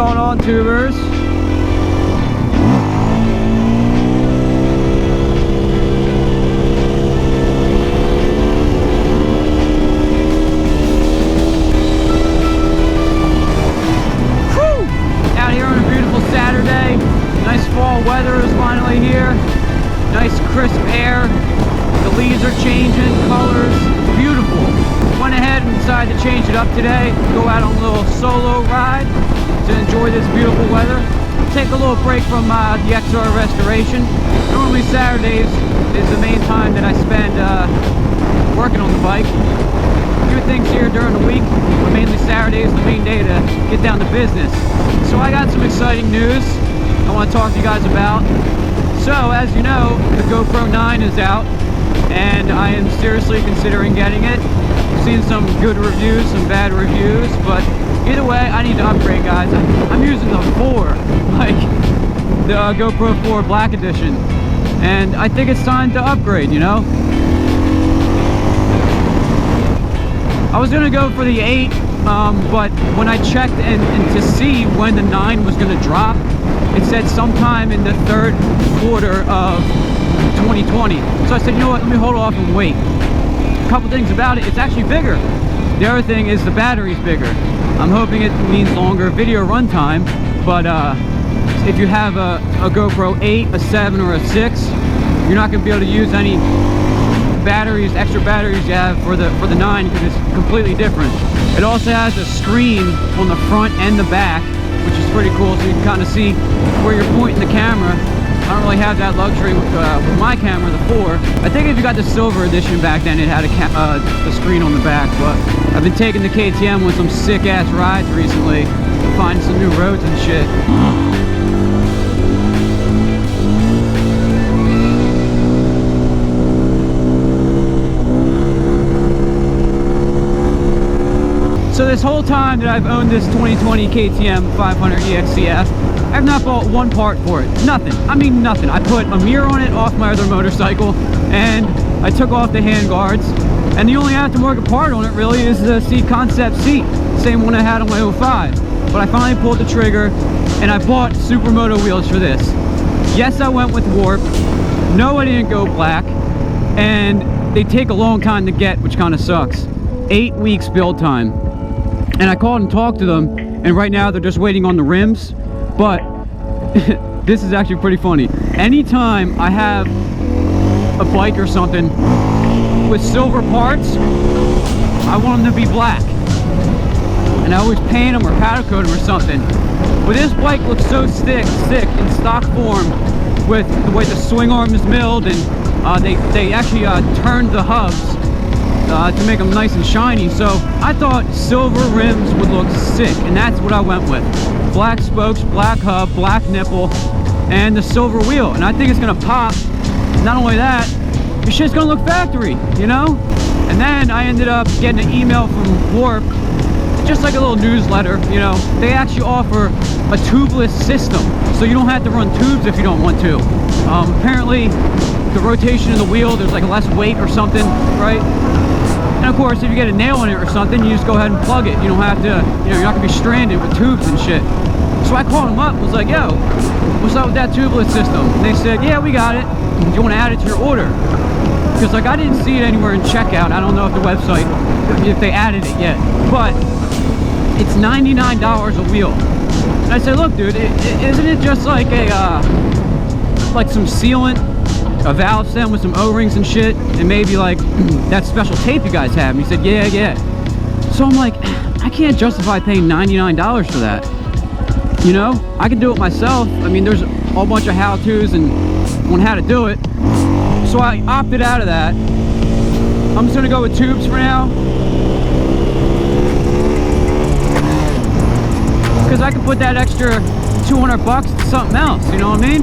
going on, tubers? Whew! Out here on a beautiful Saturday. Nice fall weather is finally here. Nice crisp air. The leaves are changing colors. Beautiful. Went ahead and decided to change it up today. Go out on a little solo ride to enjoy this beautiful weather. Take a little break from the XR restoration. Normally Saturdays is the main time that I spend working on the bike. A few things here during the week, but mainly Saturday is the main day to get down to business. So I got some exciting news I want to talk to you guys about. So as you know, the GoPro 9 is out and I am seriously considering getting it. I've seen some good reviews, some bad reviews, but either way, I need to upgrade, guys. I'm using the 4, like the GoPro 4 Black Edition, and I think it's time to upgrade, you know? I was gonna go for the 8, but when I checked and to see when the 9 was gonna drop, it said sometime in the third quarter of 2020. So I said, you know what, let me hold off and wait. A couple things about it, it's actually bigger. The other thing is the battery's bigger. I'm hoping it means longer video runtime, but if you have a GoPro 8, a 7, or a 6, you're not going to be able to use any batteries, extra batteries you have for the 9, because it's completely different. It also has a screen on the front and the back, which is pretty cool, so you can kind of see where you're pointing the camera. I don't really have that luxury with my camera, the 4. I think if you got the silver edition back then, it had the screen on the back, but I've been taking the KTM with some sick-ass rides recently, finding some new roads and shit. So this whole time that I've owned this 2020 KTM 500 EXC-F, I've not bought one part for it. Nothing. I mean nothing. I put a mirror on it off my other motorcycle, and I took off the hand guards, and the only aftermarket part on it really is the seat concept seat, same one I had on my 05. But I finally pulled the trigger, and I bought Supermoto wheels for this. Yes, I went with Warp. No, I didn't go black, and they take a long time to get, which kind of sucks. 8 weeks build time. And I called and talked to them, and right now they're just waiting on the rims. But this is actually pretty funny. Anytime I have a bike or something with silver parts, I want them to be black. And I always paint them or powder coat them or something. But this bike looks so sick in stock form with the way the swing arm is milled, and they actually turned the hubs to make them nice and shiny. So I thought silver rims would look sick, and that's what I went with. Black spokes, black hub, black nipple, and the silver wheel. And I think it's gonna pop. Not only that, the shit's gonna look factory, you know? And then I ended up getting an email from Warp, just like a little newsletter, you know? They actually offer a tubeless system, so you don't have to run tubes if you don't want to. Apparently, the rotation of the wheel, there's like less weight or something, right? And of course, if you get a nail in it or something, you just go ahead and plug it. You don't have to, you know, you're not gonna be stranded with tubes and shit. So I called them up, was like, yo, what's up with that tubeless system? And they said, yeah, we got it. Do you want to add it to your order? Because like I didn't see it anywhere in checkout. I don't know if the website, if they added it yet, but it's $99 a wheel. And I said, look, dude, isn't it just like like some sealant, a valve stem with some O-rings and shit, and maybe like that special tape you guys have? And he said, yeah. So I'm like, I can't justify paying $99 for that. You know, I can do it myself. I mean, there's a whole bunch of how-tos and on how to do it. So I opted out of that. I'm just gonna go with tubes for now, because I can put that extra 200 bucks to something else, you know what I mean?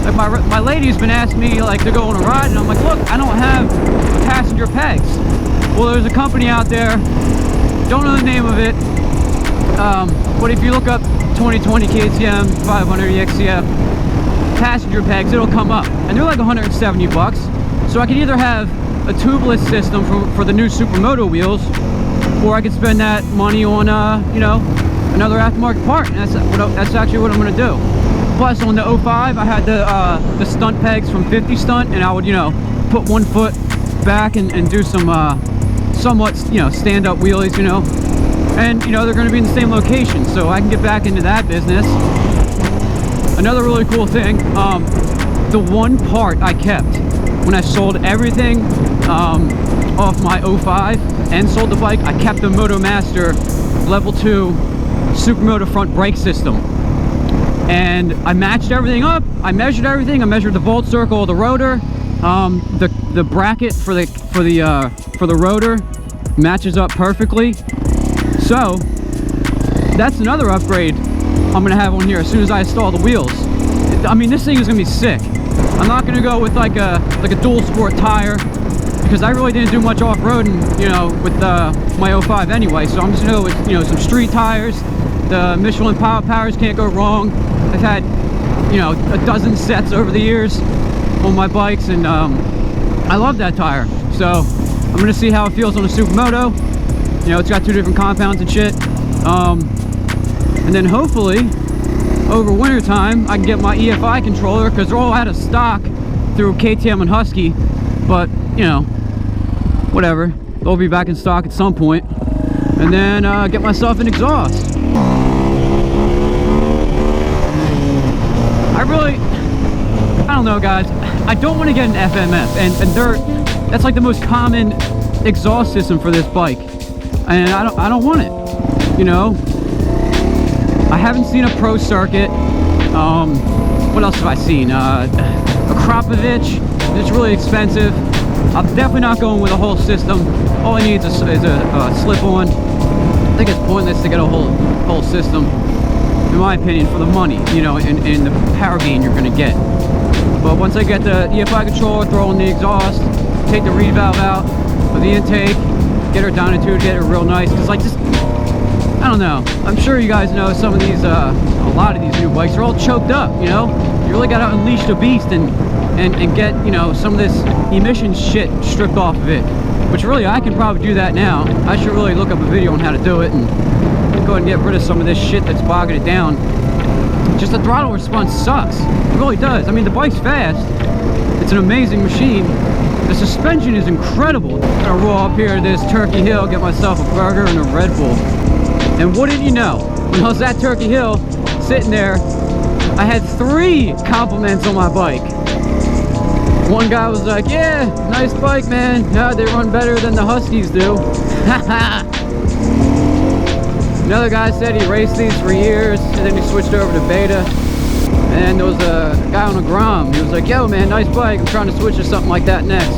Like my lady's been asking me like to go on a ride, and I'm like, look, I don't have passenger pegs. Well, there's a company out there, don't know the name of it, but if you look up 2020 KTM 500 EXC-F passenger pegs, it'll come up, and they're like 170 bucks. So I could either have a tubeless system for the new Supermoto wheels, or I could spend that money on you know, another aftermarket part, and that's actually what I'm gonna do. Plus, on the 05, I had the stunt pegs from 50 Stunt, and I would, you know, put one foot back and do some somewhat, you know, stand-up wheelies, you know. And, you know, they're gonna be in the same location, so I can get back into that business. Another really cool thing, the one part I kept when I sold everything off my 05 and sold the bike, I kept the MotoMaster Level 2 Supermoto front brake system. And I matched everything up. I measured everything. I measured the bolt circle of the rotor, the bracket for the rotor matches up perfectly. So that's another upgrade I'm gonna have on here as soon as I install the wheels. I mean, this thing is gonna be sick. I'm not gonna go with like a dual sport tire because I really didn't do much off-roading, you know, with my 05 anyway. So I'm just gonna go with, you know, some street tires. The Michelin Power Powers can't go wrong. I've had, you know, a dozen sets over the years on my bikes, and I love that tire. So I'm gonna see how it feels on a Supermoto. You know, it's got 2 different compounds and shit. And then hopefully over winter time I can get my EFI controller, because they're all out of stock through KTM and Husky. But you know, whatever, they'll be back in stock at some point. And then get myself an exhaust. I don't know, guys. I don't want to get an FMF, and that's like the most common exhaust system for this bike, and I don't want it. You know, I haven't seen a pro circuit. What else have I seen? A Krapovich. It's really expensive. I'm definitely not going with a whole system. All I need is a slip-on. I think it's pointless to get a whole system, in my opinion, for the money, you know, and the power gain you're gonna get. But once I get the EFI controller, throw in the exhaust, take the reed valve out of the intake, get her dynotude, get her real nice, because like just, I don't know, I'm sure you guys know some of these, a lot of these new bikes are all choked up, you know. You really gotta unleash the beast and get, you know, some of this emissions shit stripped off of it, which really I can probably do that now. I should really look up a video on how to do it and go ahead and get rid of some of this shit that's bogging it down. Just the throttle response sucks. It really does. I mean, the bike's fast. It's an amazing machine. The suspension is incredible. I'm gonna roll up here to this Turkey Hill, get myself a burger and a Red Bull. And wouldn't you know, when I was at Turkey Hill, sitting there, I had 3 compliments on my bike. One guy was like, yeah, nice bike, man. Yeah, they run better than the Huskies do. Another guy said he raced these for years, and then he switched over to Beta. And there was a guy on a Grom. He was like, yo, man, nice bike. I'm trying to switch to something like that next.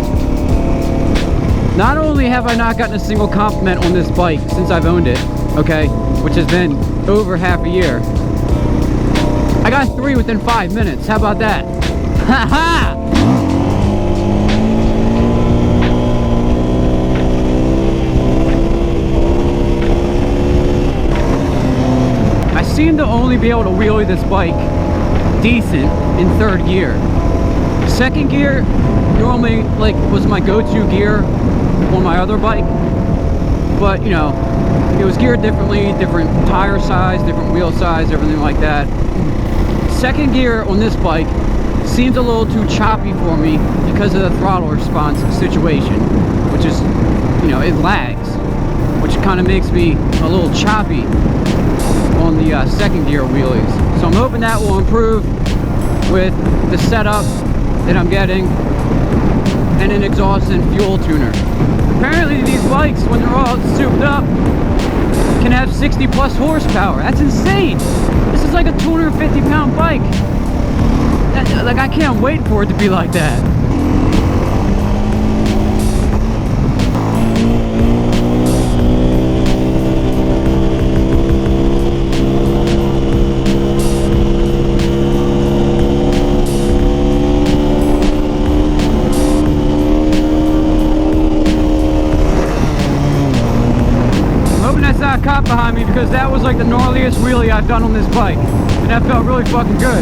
Not only have I not gotten a single compliment on this bike since I've owned it, okay, which has been over half a year, I got 3 within 5 minutes. How about that? Ha ha! I seem to only be able to wheelie this bike decent in 3rd gear. 2nd gear normally like was my go-to gear on my other bike, but you know, it was geared differently, different tire size, different wheel size, everything like that. 2nd gear on this bike seems a little too choppy for me because of the throttle response situation, which is, you know, it lags, which kind of makes me a little choppy on the 2nd gear wheelies. So I'm hoping that will improve with the setup that I'm getting and an exhaust and fuel tuner. Apparently these bikes, when they're all souped up, can have 60 plus horsepower. That's insane. This is like a 250-pound bike. Like, I can't wait for it to be like that. Cop behind me, because that was like the gnarliest wheelie I've done on this bike, and that felt really fucking good.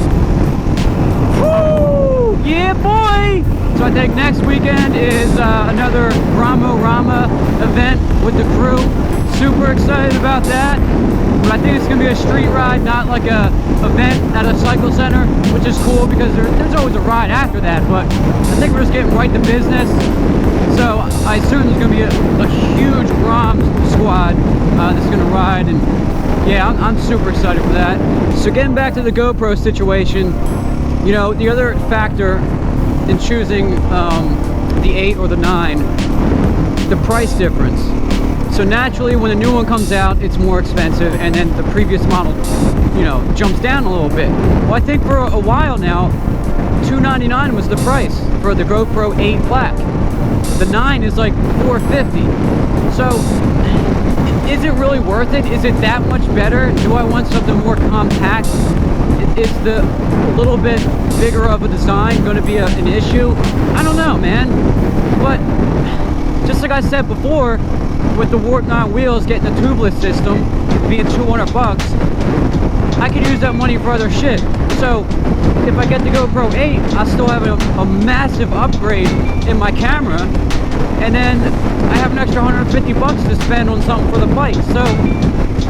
Woo! Yeah, boy! So I think next weekend is another Rama event with the crew. Super excited about that. But I think it's gonna be a street ride, not like a event at a cycle center, which is cool because there's always a ride after that. But I think we're just getting right to business. So I assume there's gonna be a huge Grom squad that's gonna ride, and yeah, I'm super excited for that. So getting back to the GoPro situation, you know, the other factor in choosing the 8 or the 9, the price difference. So naturally, when a new one comes out, it's more expensive, and then the previous model, you know, jumps down a little bit. Well, I think for a while now, $299 was the price for the GoPro 8 Black. The 9 is like $450. So, is it really worth it? Is it that much better? Do I want something more compact? Is the little bit bigger of a design going to be an issue? I don't know, man. But just like I said before, with the Warp 9 wheels getting the tubeless system being $200 bucks, I could use that money for other shit. So if I get the GoPro 8, I still have a massive upgrade in my camera, and then I have an extra 150 bucks to spend on something for the bike. So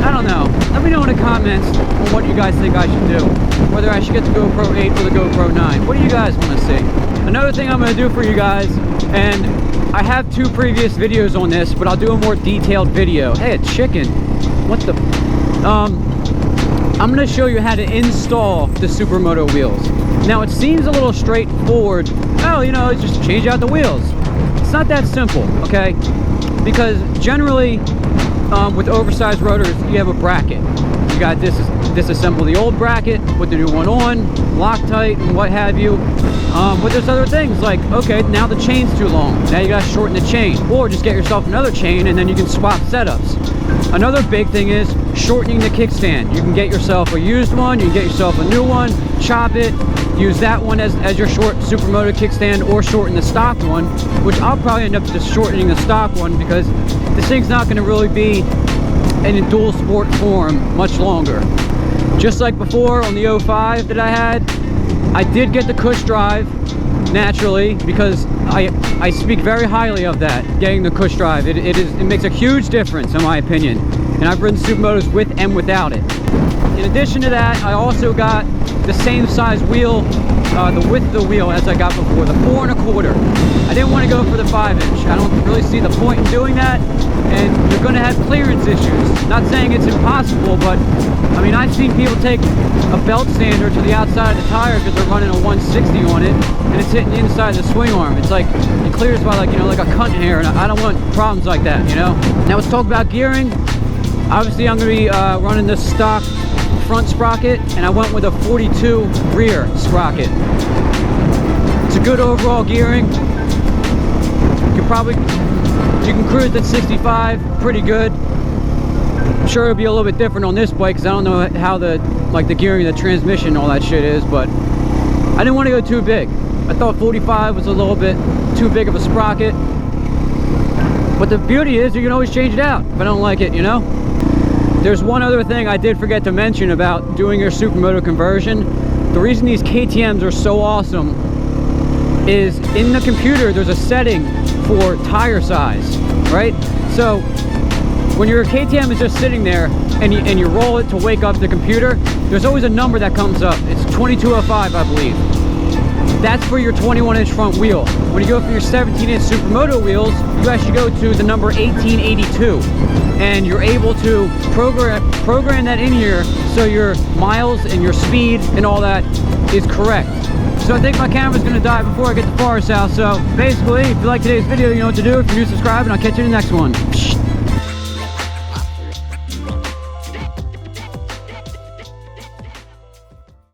I don't know. Let me know in the comments on what you guys think I should do. Whether I should get the GoPro 8 or the GoPro 9. What do you guys want to see? Another thing I'm going to do for you guys, and I have 2 previous videos on this, but I'll do a more detailed video. Hey, a chicken. What the... I'm going to show you how to install the Supermoto wheels. Now, it seems a little straightforward. Oh, you know, just change out the wheels. It's not that simple, okay? Because generally, with oversized rotors, you have a bracket. You got disassemble the old bracket, put the new one on, Loctite and what have you. But there's other things like, okay, now the chain's too long. Now you gotta shorten the chain, or just get yourself another chain and then you can swap setups. Another big thing is shortening the kickstand. You can get yourself a used one, you can get yourself a new one, chop it, use that one as your short Supermoto kickstand, or shorten the stock one, which I'll probably end up just shortening the stock one because this thing's not gonna really be in a dual sport form much longer. Just like before on the 05 that I had, I did get the Cush drive naturally because I speak very highly of that, getting the Cush drive. It makes a huge difference in my opinion, and I've ridden Supermotos with and without it. In addition to that, I also got the same size wheel, the width of the wheel as I got before, the 4 1/4. I didn't want to go for the 5-inch. I don't really see the point in doing that, and you're going to have clearance issues. Not saying it's impossible, but I mean, I've seen people take a belt sander to the outside of the tire because they're running a 160 on it, and it's hitting the inside of the swing arm. It's like, it clears by like, you know, like a cunt hair, and I don't want problems like that, you know? Now let's talk about gearing. Obviously, I'm going to be running the stock front sprocket, and I went with a 42 rear sprocket. It's a good overall gearing. You can cruise at 65 pretty good. I'm sure it'll be a little bit different on this bike because I don't know how the gearing, the transmission, all that shit is, but I didn't want to go too big. I thought 45 was a little bit too big of a sprocket, but the beauty is you can always change it out if I don't like it, you know? There's one other thing I did forget to mention about doing your Supermoto conversion. The reason these KTMs are so awesome is in the computer there's a setting for tire size, right? So when your KTM is just sitting there and you roll it to wake up the computer, there's always a number that comes up. It's 2205, I believe. That's for your 21-inch front wheel. When you go for your 17-inch Supermoto wheels, you actually go to the number 1882, and you're able to program that in here so your miles and your speed and all that is correct. So I think my camera's gonna die before I get to Forest House. So basically, if you like today's video, you know what to do. If you're new, subscribe, and I'll catch you in the next one.